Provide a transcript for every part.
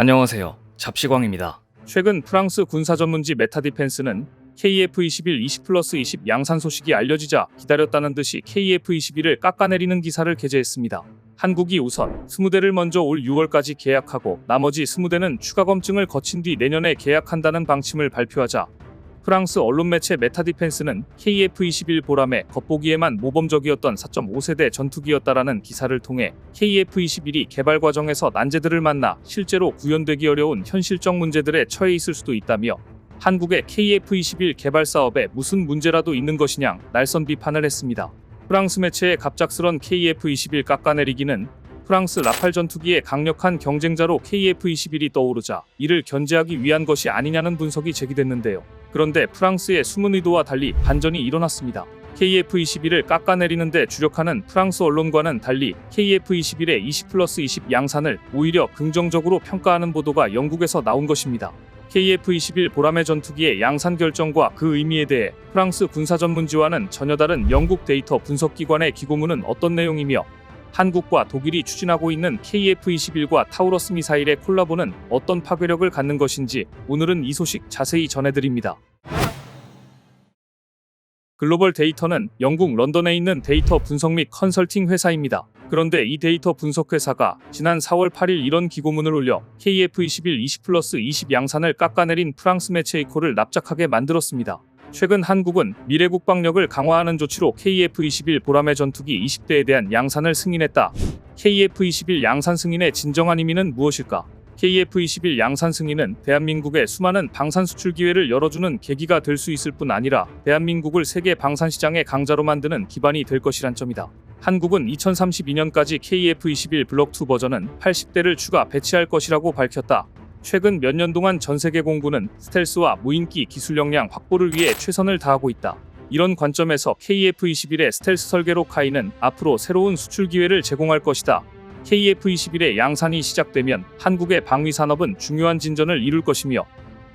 안녕하세요. 잡시광입니다. 최근 프랑스 군사 전문지 메타디펜스는 KF-21 20+20 양산 소식이 알려지자 기다렸다는 듯이 KF-21을 깎아내리는 기사를 게재했습니다. 한국이 우선 20대를 먼저 올 6월까지 계약하고 나머지 20대는 추가 검증을 거친 뒤 내년에 계약한다는 방침을 발표하자 프랑스 언론 매체 메타디펜스는 KF-21 보람에 겉보기에만 모범적이었던 4.5세대 전투기였다라는 기사를 통해 KF-21이 개발 과정에서 난제들을 만나 실제로 구현되기 어려운 현실적 문제들에 처해 있을 수도 있다며 한국의 KF-21 개발 사업에 무슨 문제라도 있는 것이냐 날선 비판을 했습니다. 프랑스 매체의 갑작스런 KF-21 깎아내리기는 프랑스 라팔 전투기의 강력한 경쟁자로 KF-21이 떠오르자 이를 견제하기 위한 것이 아니냐는 분석이 제기됐는데요. 그런데 프랑스의 숨은 의도와 달리 반전이 일어났습니다. KF-21을 깎아내리는 데 주력하는 프랑스 언론과는 달리 KF-21의 20+20 양산을 오히려 긍정적으로 평가하는 보도가 영국에서 나온 것입니다. KF-21 보람의 전투기의 양산 결정과 그 의미에 대해 프랑스 군사 전문지와는 전혀 다른 영국 데이터 분석기관의 기고문은 어떤 내용이며 한국과 독일이 추진하고 있는 KF-21과 타우러스 미사일의 콜라보는 어떤 파괴력을 갖는 것인지 오늘은 이 소식 자세히 전해드립니다. 글로벌 데이터는 영국 런던에 있는 데이터 분석 및 컨설팅 회사입니다. 그런데 이 데이터 분석 회사가 지난 4월 8일 이런 기고문을 올려 KF-21 20+20 양산을 깎아내린 프랑스 매체 이코를 납작하게 만들었습니다. 최근 한국은 미래 국방력을 강화하는 조치로 KF-21 보람의 전투기 20대에 대한 양산을 승인했다. KF-21 양산 승인의 진정한 의미는 무엇일까? KF-21 양산 승인은 대한민국의 수많은 방산 수출 기회를 열어주는 계기가 될 수 있을 뿐 아니라 대한민국을 세계 방산 시장의 강자로 만드는 기반이 될 것이란 점이다. 한국은 2032년까지 KF-21 블록 2 버전은 80대를 추가 배치할 것이라고 밝혔다. 최근 몇 년 동안 전 세계 공군은 스텔스와 무인기 기술 역량 확보를 위해 최선을 다하고 있다. 이런 관점에서 KF-21의 스텔스 설계로 카이는 앞으로 새로운 수출 기회를 제공할 것이다. KF-21의 양산이 시작되면 한국의 방위 산업은 중요한 진전을 이룰 것이며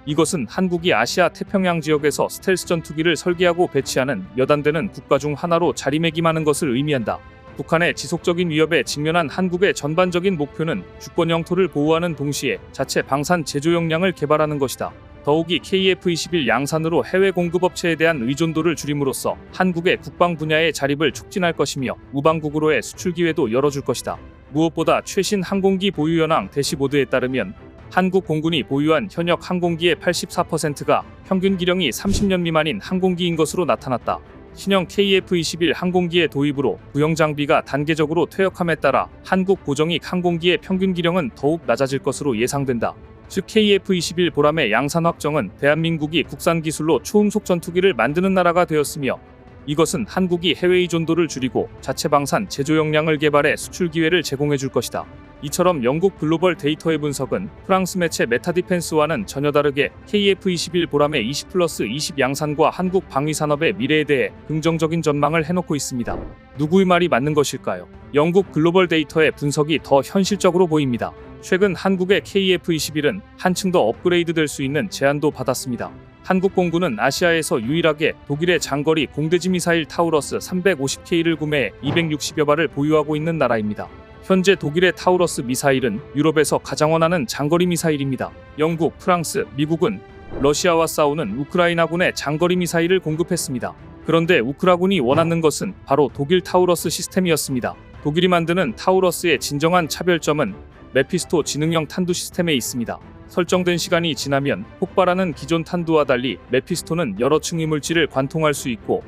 이것은 한국이 아시아 태평양 지역에서 스텔스 전투기를 설계하고 배치하는 몇 안 되는 국가 중 하나로 자리매김하는 것을 의미한다. 북한의 지속적인 위협에 직면한 한국의 전반적인 목표는 주권 영토를 보호하는 동시에 자체 방산 제조 역량을 개발하는 것이다. 더욱이 KF-21 양산으로 해외 공급업체에 대한 의존도를 줄임으로써 한국의 국방 분야의 자립을 촉진할 것이며 우방국으로의 수출 기회도 열어줄 것이다. 무엇보다 최신 항공기 보유 현황 대시보드에 따르면 한국 공군이 보유한 현역 항공기의 84%가 평균 기령이 30년 미만인 항공기인 것으로 나타났다. 신형 KF-21 항공기의 도입으로 구형 장비가 단계적으로 퇴역함에 따라 한국 고정익 항공기의 평균 기령은 더욱 낮아질 것으로 예상된다. 즉 KF-21 보람의 양산 확정은 대한민국이 국산 기술로 초음속 전투기를 만드는 나라가 되었으며 이것은 한국이 해외 의존도를 줄이고 자체 방산 제조 역량을 개발해 수출 기회를 제공해 줄 것이다. 이처럼 영국 글로벌 데이터의 분석은 프랑스 매체 메타디펜스와는 전혀 다르게 KF-21 보람의 20+20 양산과 한국 방위 산업의 미래에 대해 긍정적인 전망을 해놓고 있습니다. 누구의 말이 맞는 것일까요? 영국 글로벌 데이터의 분석이 더 현실적으로 보입니다. 최근 한국의 KF-21은 한층 더 업그레이드 될 수 있는 제안도 받았습니다. 한국 공군은 아시아에서 유일하게 독일의 장거리 공대지 미사일 타우러스 350K를 구매해 260여 발을 보유하고 있는 나라입니다. 현재 독일의 타우러스 미사일은 유럽에서 가장 원하는 장거리 미사일입니다. 영국, 프랑스, 미국은 러시아와 싸우는 우크라이나군에 장거리 미사일을 공급했습니다. 그런데 우크라군이 원하는 것은 바로 독일 타우러스 시스템이었습니다. 독일이 만드는 타우러스의 진정한 차별점은 메피스토 지능형 탄두 시스템에 있습니다. 설정된 시간이 지나면 폭발하는 기존 탄두와 달리 메피스토는 여러 층의 물질을 관통할 수 있고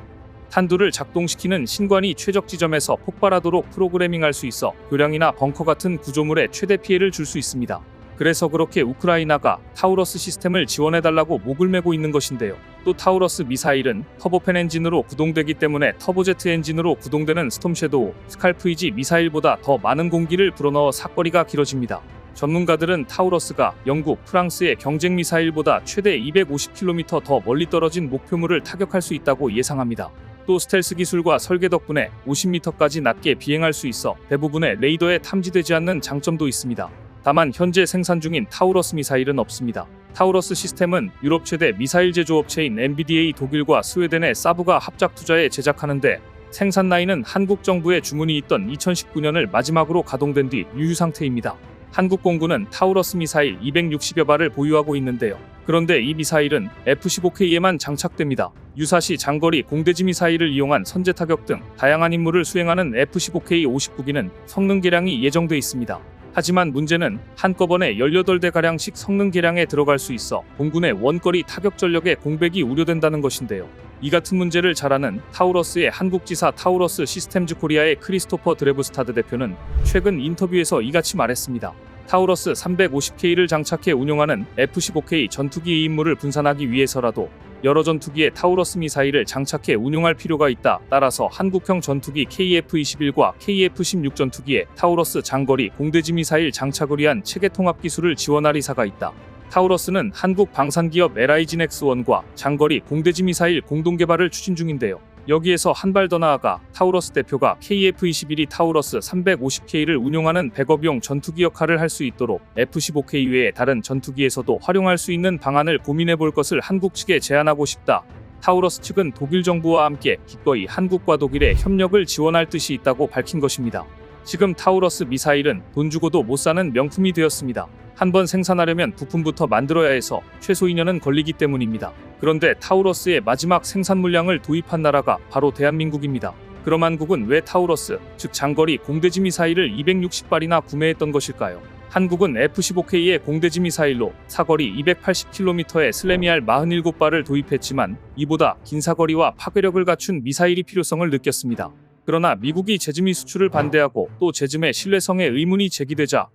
탄두를 작동시키는 신관이 최적 지점에서 폭발하도록 프로그래밍할 수 있어 교량이나 벙커 같은 구조물에 최대 피해를 줄 수 있습니다. 그래서 그렇게 우크라이나가 타우러스 시스템을 지원해달라고 목을 메고 있는 것인데요. 또 타우러스 미사일은 터보팬 엔진으로 구동되기 때문에 터보제트 엔진으로 구동되는 스톰섀도우, 스칼프이지 미사일보다 더 많은 공기를 불어넣어 사거리가 길어집니다. 전문가들은 타우러스가 영국, 프랑스의 경쟁 미사일보다 최대 250km 더 멀리 떨어진 목표물을 타격할 수 있다고 예상합니다. 또 스텔스 기술과 설계 덕분에 50m까지 낮게 비행할 수 있어 대부분의 레이더에 탐지되지 않는 장점도 있습니다. 다만 현재 생산 중인 타우러스 미사일은 없습니다. 타우러스 시스템은 유럽 최대 미사일 제조업체인 MBDA 독일과 스웨덴의 사브가 합작 투자해 제작하는데 생산 라인은 한국 정부의 주문이 있던 2019년을 마지막으로 가동된 뒤 유휴 상태입니다. 한국 공군은 타우러스 미사일 260여 발을 보유하고 있는데요. 그런데 이 미사일은 F-15K에만 장착됩니다. 유사시 장거리 공대지 미사일을 이용한 선제 타격 등 다양한 임무를 수행하는 F-15K 59기는 성능 개량이 예정돼 있습니다. 하지만 문제는 한꺼번에 18대가량씩 성능 개량에 들어갈 수 있어 공군의 원거리 타격 전력의 공백이 우려된다는 것인데요. 이 같은 문제를 잘 아는 타우러스의 한국지사 타우러스 시스템즈 코리아의 크리스토퍼 드레브스타드 대표는 최근 인터뷰에서 이같이 말했습니다. 타우러스 350K를 장착해 운용하는 F-15K 전투기의 임무를 분산하기 위해서라도 여러 전투기에 타우러스 미사일을 장착해 운용할 필요가 있다. 따라서 한국형 전투기 KF-21과 KF-16 전투기에 타우러스 장거리 공대지 미사일 장착을 위한 체계 통합 기술을 지원할 의사가 있다. 타우러스는 한국 방산기업 LIGNX1과 장거리 공대지 미사일 공동 개발을 추진 중인데요. 여기에서 한 발 더 나아가 타우러스 대표가 KF-21이 타우러스 350K를 운용하는 백업용 전투기 역할을 할 수 있도록 F-15K 외의 다른 전투기에서도 활용할 수 있는 방안을 고민해 볼 것을 한국 측에 제안하고 싶다. 타우러스 측은 독일 정부와 함께 기꺼이 한국과 독일의 협력을 지원할 뜻이 있다고 밝힌 것입니다. 지금 타우러스 미사일은 돈 주고도 못 사는 명품이 되었습니다. 한번 생산하려면 부품부터 만들어야 해서 최소 2년은 걸리기 때문입니다. 그런데 타우러스의 마지막 생산 물량을 도입한 나라가 바로 대한민국입니다. 그럼 한국은 왜 타우러스, 즉 장거리 공대지 미사일을 260발이나 구매했던 것일까요? 한국은 F-15K의 공대지 미사일로 사거리 280km의 슬래미알 47발을 도입했지만 이보다 긴 사거리와 파괴력을 갖춘 미사일이 필요성을 느꼈습니다. 그러나 미국이 제즈미 수출을 반대하고 또 제즈의 신뢰성에 의문이 제기되자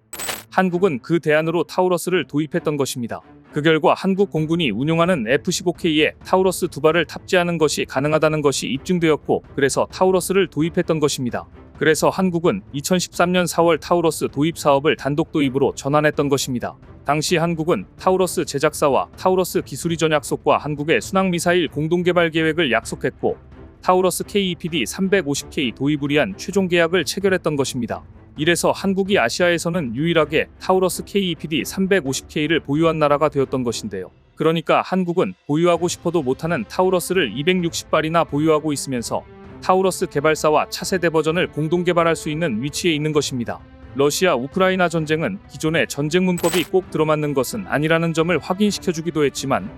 한국은 그 대안으로 타우러스를 도입했던 것입니다. 그 결과 한국 공군이 운용하는 F-15K에 타우러스 2발을 탑재하는 것이 가능하다는 것이 입증되었고 그래서 타우러스를 도입했던 것입니다. 그래서 한국은 2013년 4월 타우러스 도입 사업을 단독 도입으로 전환했던 것입니다. 당시 한국은 타우러스 제작사와 타우러스 기술 이전 약속과 한국의 순항미사일 공동개발 계획을 약속했고 타우러스 KEPD 350K 도입을 위한 최종 계약을 체결했던 것입니다. 이래서 한국이 아시아에서는 유일하게 타우러스 KEPD 350K를 보유한 나라가 되었던 것인데요. 그러니까 한국은 보유하고 싶어도 못하는 타우러스를 260발이나 보유하고 있으면서 타우러스 개발사와 차세대 버전을 공동 개발할 수 있는 위치에 있는 것입니다. 러시아 우크라이나 전쟁은 기존의 전쟁 문법이 꼭 들어맞는 것은 아니라는 점을 확인시켜주기도 했지만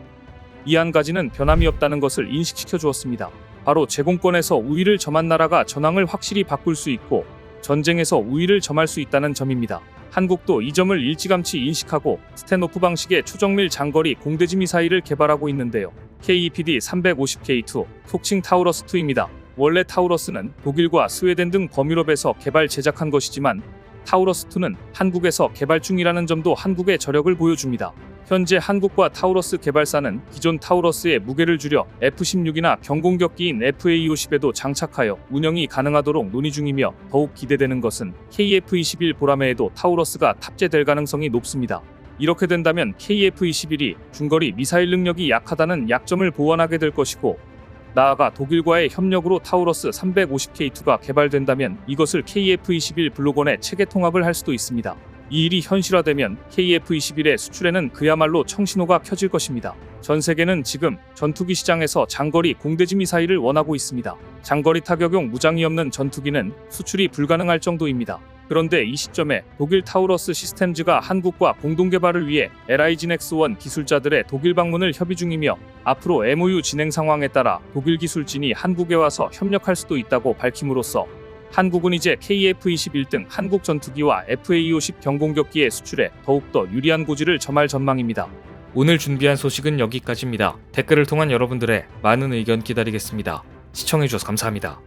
이 한 가지는 변함이 없다는 것을 인식시켜 주었습니다. 바로 제공권에서 우위를 점한 나라가 전황을 확실히 바꿀 수 있고 전쟁에서 우위를 점할 수 있다는 점입니다. 한국도 이 점을 일찌감치 인식하고 스탠오프 방식의 초정밀 장거리 공대지 미사일을 개발하고 있는데요. KEPD 350K2, 속칭 타우러스2입니다. 원래 타우러스는 독일과 스웨덴 등 범유럽에서 개발 제작한 것이지만 타우러스2는 한국에서 개발 중이라는 점도 한국의 저력을 보여줍니다. 현재 한국과 타우러스 개발사는 기존 타우러스의 무게를 줄여 F-16이나 경공격기인 FA-50에도 장착하여 운영이 가능하도록 논의 중이며 더욱 기대되는 것은 KF-21 보라매에도 타우러스가 탑재될 가능성이 높습니다. 이렇게 된다면 KF-21이 중거리 미사일 능력이 약하다는 약점을 보완하게 될 것이고 나아가 독일과의 협력으로 타우러스 350K2가 개발된다면 이것을 KF-21 블록원에 체계 통합을 할 수도 있습니다. 이 일이 현실화되면 KF-21의 수출에는 그야말로 청신호가 켜질 것입니다. 전 세계는 지금 전투기 시장에서 장거리 공대지 미사일을 원하고 있습니다. 장거리 타격용 무장이 없는 전투기는 수출이 불가능할 정도입니다. 그런데 이 시점에 독일 타우러스 시스템즈가 한국과 공동 개발을 위해 LIGNX1 기술자들의 독일 방문을 협의 중이며 앞으로 MOU 진행 상황에 따라 독일 기술진이 한국에 와서 협력할 수도 있다고 밝힘으로써 한국은 이제 KF-21 등 한국 전투기와 FA-50 경공격기의 수출에 더욱더 유리한 고지를 점할 전망입니다. 오늘 준비한 소식은 여기까지입니다. 댓글을 통한 여러분들의 많은 의견 기다리겠습니다. 시청해주셔서 감사합니다.